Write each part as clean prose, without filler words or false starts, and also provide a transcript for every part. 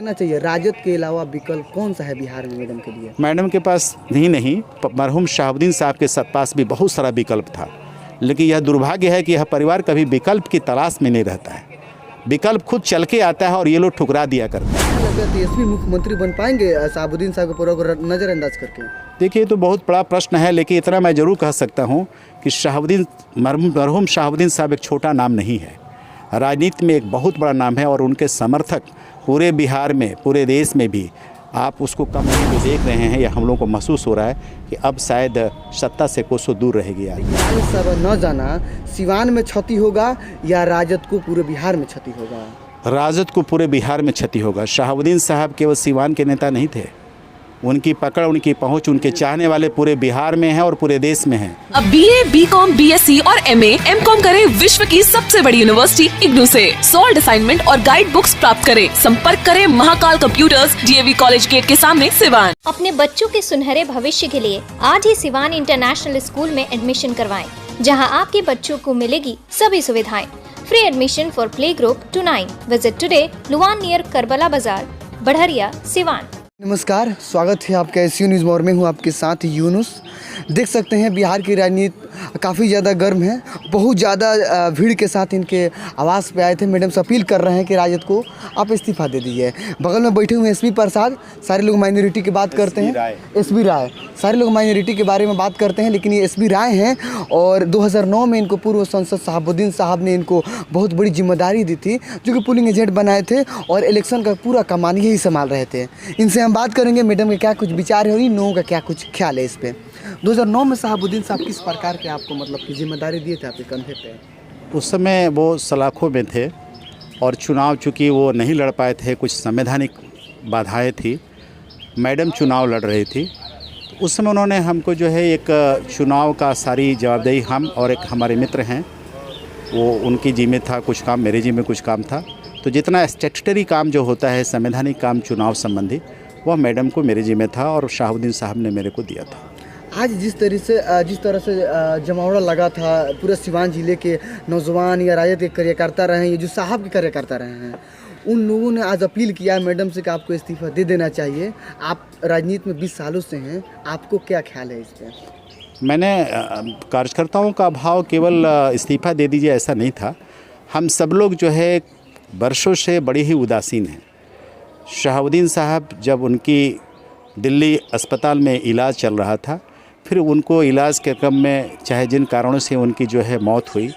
कहना चाहिए राजद के अलावा विकल्प कौन सा है बिहार में मैडम के लिए? मैडम के पास ही नहीं, मरहूम शहाबुद्दीन साहब के पास भी बहुत सारा विकल्प था, लेकिन यह दुर्भाग्य है कि यह परिवार कभी विकल्प की तलाश में नहीं रहता है। विकल्प खुद चल के आता है और ये लोग ठुकरा दिया करते हैं। लगता है तेजस्वी मुख्यमंत्री बन पाएंगे शहाबुद्दीन साहब के पूरा को नज़रअंदाज करके? देखिए, तो बहुत बड़ा प्रश्न है, लेकिन इतना मैं ज़रूर कह सकता हूँ कि मरहूम शहाबुद्दीन साहब एक छोटा नाम नहीं है, राजनीति में एक बहुत बड़ा नाम है और उनके समर्थक पूरे बिहार में, पूरे देश में भी आप उसको कम नहीं भी देख रहे हैं। या हम लोगों को महसूस हो रहा है कि अब शायद सत्ता से कोसों दूर रहेगी। सब न जाना सिवान में क्षति होगा या राजद को पूरे बिहार में क्षति होगा? राजद को पूरे बिहार में क्षति होगा। शहाबुद्दीन साहब केवल सिवान के नेता नहीं थे, उनकी पकड़, उनकी पहुंच, उनके चाहने वाले पूरे बिहार में हैं और पूरे देश में हैं। अब BA, BCom, BSc और MA, MCom करें विश्व की सबसे बड़ी यूनिवर्सिटी इग्नू से। सॉल्ड असाइनमेंट और गाइड बुक्स प्राप्त करें। संपर्क करें Mahakal computers, DAV college gate के सामने, सिवान। अपने बच्चों के सुनहरे भविष्य के लिए आज ही सिवान इंटरनेशनल स्कूल में एडमिशन करवाएं, जहां आपके बच्चों को मिलेगी सभी सुविधाएं। Free admission for play group to 9। Visit today Luwan near Karbala Bazar, Barharia, Siwan. नमस्कार, स्वागत है आपका SU न्यूज़ में और मैं हूँ आपके साथ यूनुस। देख सकते हैं बिहार की राजनीति काफ़ी ज़्यादा गर्म है। बहुत ज़्यादा भीड़ के साथ इनके आवास पे आए थे। मैडम से अपील कर रहे हैं कि राजद को आप इस्तीफा दे दीजिए। बगल में बैठे हुए SP प्रसाद, सारे लोग माइनॉरिटी की बात करते हैं। SB राय, सारे लोग माइनॉरिटी के बारे में बात करते हैं, लेकिन ये SB राय हैं और 2009 में इनको पूर्व सांसद शहाबुद्दीन साहब ने इनको बहुत बड़ी जिम्मेदारी दी थी, जो कि पोलिंग एजेंट बनाए थे और इलेक्शन का पूरा कमान यही संभाल रहे थे। इनसे हम बात करेंगे मैडम के क्या कुछ विचार है और इन लोगों का क्या कुछ ख्याल है इस पर। 2009 में शहाबुद्दीन साहब किस प्रकार के आपको मतलब की जिम्मेदारी दिए थे आपके कंधे पे? उस समय वो सलाखों में थे और चुनाव चूँकि वो नहीं लड़ पाए थे, कुछ संवैधानिक बाधाएं थी, मैडम चुनाव लड़ रही थी। उस समय उन्होंने हमको जो है एक चुनाव का सारी जवाबदेही, हम और एक हमारे मित्र हैं, वो उनकी जिम्मे था कुछ काम, मेरे जिम्मे कुछ काम था। तो जितना स्टैट्यूटरी काम जो होता है, संवैधानिक काम चुनाव संबंधी, वह मैडम को मेरे जिम्मे था और शहाबुद्दीन साहब ने मेरे को दिया था। आज जिस तरह से जमावड़ा लगा था पूरे सिवान जिले के नौजवान या राजद के कार्यकर्ता रहे हैं, ये जो साहब के कार्यकर्ता रहे हैं, उन लोगों ने आज अपील किया मैडम से कि आपको इस्तीफा दे देना चाहिए। आप राजनीति में 20 सालों से हैं, आपको क्या ख्याल है इस पर? मैंने कार्यकर्ताओं का भाव केवल इस्तीफा दे दीजिए ऐसा नहीं था। हम सब लोग जो है वर्षों से बड़ी ही उदासीन हैं। शहाबुद्दीन साहब जब उनकी दिल्ली अस्पताल में इलाज चल रहा था, फिर उनको इलाज के क्रम में चाहे जिन कारणों से उनकी जो है मौत हुई,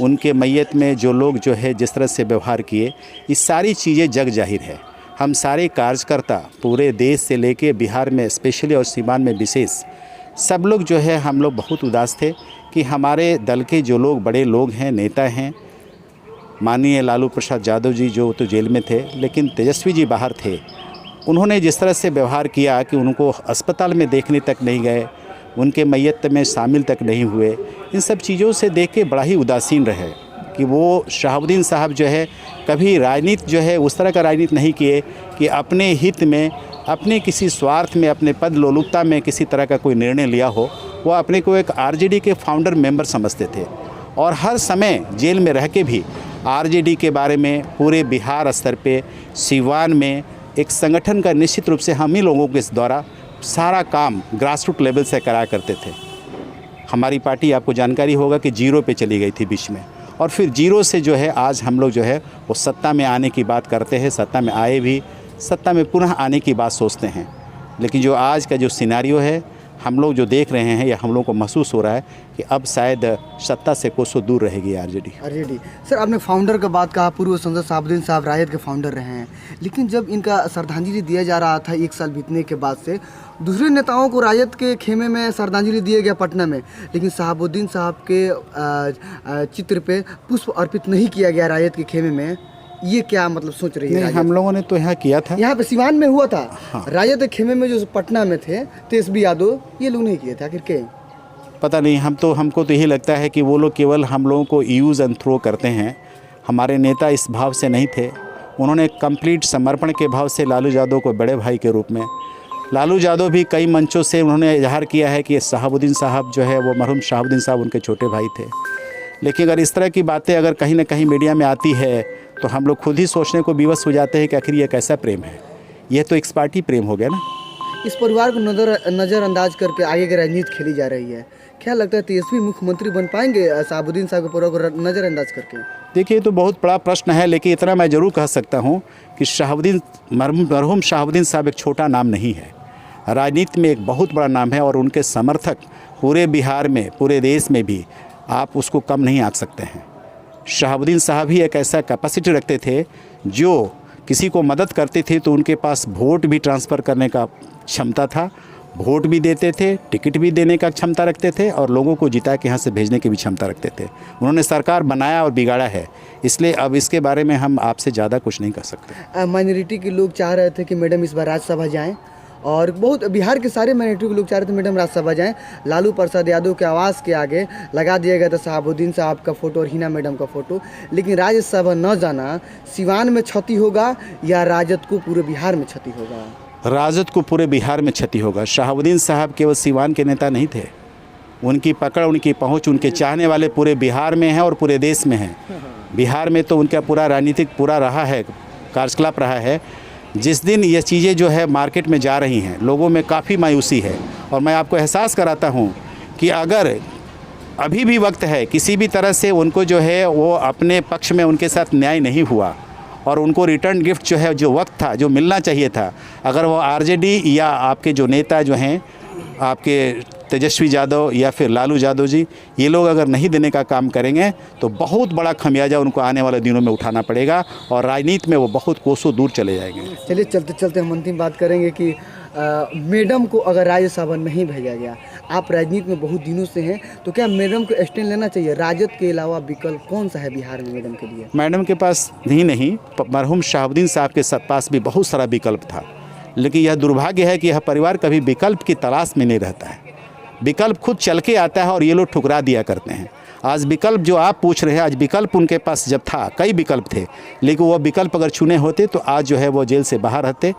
उनके मैयत में जो लोग जो है जिस तरह से व्यवहार किए, ये सारी चीज़ें जग जाहिर है। हम सारे कार्यकर्ता पूरे देश से लेके बिहार में स्पेशली और सीवान में विशेष, सब लोग जो है हम लोग बहुत उदास थे कि हमारे दल के जो लोग बड़े लोग हैं, नेता हैं, माननीय लालू प्रसाद यादव जी जो तो जेल में थे, लेकिन तेजस्वी जी बाहर थे, उन्होंने जिस तरह से व्यवहार किया कि उनको अस्पताल में देखने तक नहीं गए, उनके मैयत में शामिल तक नहीं हुए, इन सब चीज़ों से देख के बड़ा ही उदासीन रहे कि वो शहाबुद्दीन साहब जो है कभी राजनीति जो है उस तरह का राजनीति नहीं किए कि अपने हित में, अपने किसी स्वार्थ में, अपने पद लोलुपता में किसी तरह का कोई निर्णय लिया हो। वो अपने को एक RJD के फाउंडर मेंबर समझते थे और हर समय जेल में रह के भी RJD के बारे में पूरे बिहार स्तर पे, सिवान में एक संगठन का निश्चित रूप से हम ही लोगों के द्वारा सारा काम ग्रासरूट लेवल से कराया करते थे। हमारी पार्टी, आपको जानकारी होगा कि 0 पे चली गई थी बीच में, और फिर 0 से जो है आज हम लोग जो है वो सत्ता में आने की बात करते हैं, सत्ता में आए भी, सत्ता में पुनः आने की बात सोचते हैं। लेकिन जो आज का जो सिनेरियो है, हम लोग जो देख रहे हैं, या हम लोग को महसूस हो रहा है कि अब शायद सत्ता से कोसों दूर रहेगी RJD। सर, आपने फाउंडर का बात कहा, पूर्व सांसद शहाबुद्दीन साहब राजद के फाउंडर रहे हैं, लेकिन जब इनका श्रद्धांजलि दिया जा रहा था 1 साल बीतने के बाद से, दूसरे नेताओं को राजद के खेमे में श्रद्धांजलि दिया गया पटना में, लेकिन शहाबुद्दीन साहब के चित्र पे पुष्प अर्पित नहीं किया गया राजद के खेमे में। ये क्या मतलब सोच रही है? हम लोगों ने तो यहाँ किया था, यहाँ पे सिवान में हुआ था। हाँ। राजद के खेमे में जो पटना में थे तेजस्वी यादव, ये लोग नहीं किए थे, आखिर के पता नहीं। हमको तो यही लगता है कि वो लोग केवल हम लोगों को यूज़ एंड थ्रो करते हैं। हमारे नेता इस भाव से नहीं थे। उन्होंने कंप्लीट समर्पण के भाव से लालू यादव को बड़े भाई के रूप में, लालू यादव भी कई मंचों से उन्होंने इजहार किया है कि शहाबुद्दीन साहब जो है वो मरहूम शहाबुद्दीन साहब उनके छोटे भाई थे। लेकिन अगर इस तरह की बातें अगर कहीं ना कहीं मीडिया में आती है तो हम लोग खुद ही सोचने को विवश हो जाते हैं कि आखिर ये कैसा प्रेम है। यह तो एक्सपार्टी प्रेम हो गया ना। इस परिवार को नज़रअंदाज करके आगे की राजनीति खेली जा रही है। क्या लगता है तेजस्वी मुख्यमंत्री बन पाएंगे शहाबुद्दीन साहब के परिवार को नज़रअंदाज करके? देखिए, ये तो बहुत बड़ा प्रश्न है, लेकिन इतना मैं ज़रूर कह सकता हूँ कि मरहूम शहाबुद्दीन साहब एक छोटा नाम नहीं है, राजनीति में एक बहुत बड़ा नाम है और उनके समर्थक पूरे बिहार में, पूरे देश में भी आप उसको कम नहीं आंक सकते हैं। शहाबुद्दीन साहब ही एक ऐसा कैपेसिटी रखते थे, जो किसी को मदद करते थे तो उनके पास वोट भी ट्रांसफ़र करने का क्षमता था, वोट भी देते थे, टिकट भी देने का क्षमता रखते थे और लोगों को जिता के यहाँ से भेजने की भी क्षमता रखते थे। उन्होंने सरकार बनाया और बिगाड़ा है, इसलिए अब इसके बारे में हम आपसे ज़्यादा कुछ नहीं कर सकते। माइनॉरिटी के लोग चाह रहे थे कि मैडम इस बार राज्यसभा जाएं, और बहुत बिहार के सारे माइनॉरिटी के लोग चाह रहे थे मैडम राज्यसभा जाएं। लालू प्रसाद यादव के आवास के आगे लगा दिया गया था शहाबुद्दीन साहब का फ़ोटो और हिना मैडम का फ़ोटो। लेकिन राज्यसभा न जाना सिवान में क्षति होगा या राजद को पूरे बिहार में क्षति होगा? राजद को पूरे बिहार में क्षति होगा। शहाबुद्दीन साहब केवल सिवान के नेता नहीं थे, उनकी पकड़, उनकी पहुंच, उनके चाहने वाले पूरे बिहार में हैं और पूरे देश में हैं। बिहार में तो उनका पूरा राजनीतिक पूरा रहा है, कार्यकलाप रहा है। जिस दिन ये चीज़ें जो है मार्केट में जा रही हैं, लोगों में काफ़ी मायूसी है और मैं आपको एहसास कराता हूं कि अगर अभी भी वक्त है, किसी भी तरह से उनको जो है वो अपने पक्ष में उनके साथ न्याय नहीं हुआ और उनको रिटर्न गिफ्ट जो है, जो वक्त था, जो मिलना चाहिए था, अगर वो आरजेडी या आपके जो नेता जो हैं आपके तेजस्वी यादव या फिर लालू यादव जी, ये लोग अगर नहीं देने का काम करेंगे तो बहुत बड़ा खमियाजा उनको आने वाले दिनों में उठाना पड़ेगा और राजनीति में वो बहुत कोसों दूर चले जाएंगे। चलिए, चलते चलते हम अंतिम बात करेंगे कि मैडम को अगर राज्यसभा नहीं भेजा गया, आप राजनीति में बहुत दिनों से हैं, तो क्या मैडम को स्टैंड लेना चाहिए? राजद के अलावा विकल्प कौन सा है बिहार में मैडम के लिए? मैडम के पास नहीं, मरहूम शहाबुद्दीन साहब के पास भी बहुत सारा विकल्प था, लेकिन यह दुर्भाग्य है कि यह परिवार कभी विकल्प की तलाश में नहीं रहता है। विकल्प खुद चल के आता है और ये लोग ठुकरा दिया करते हैं। आज विकल्प जो आप पूछ रहे हैं, आज विकल्प उनके पास जब था, कई विकल्प थे, लेकिन वो विकल्प अगर चुने होते तो आज जो है वो जेल से बाहर रहते,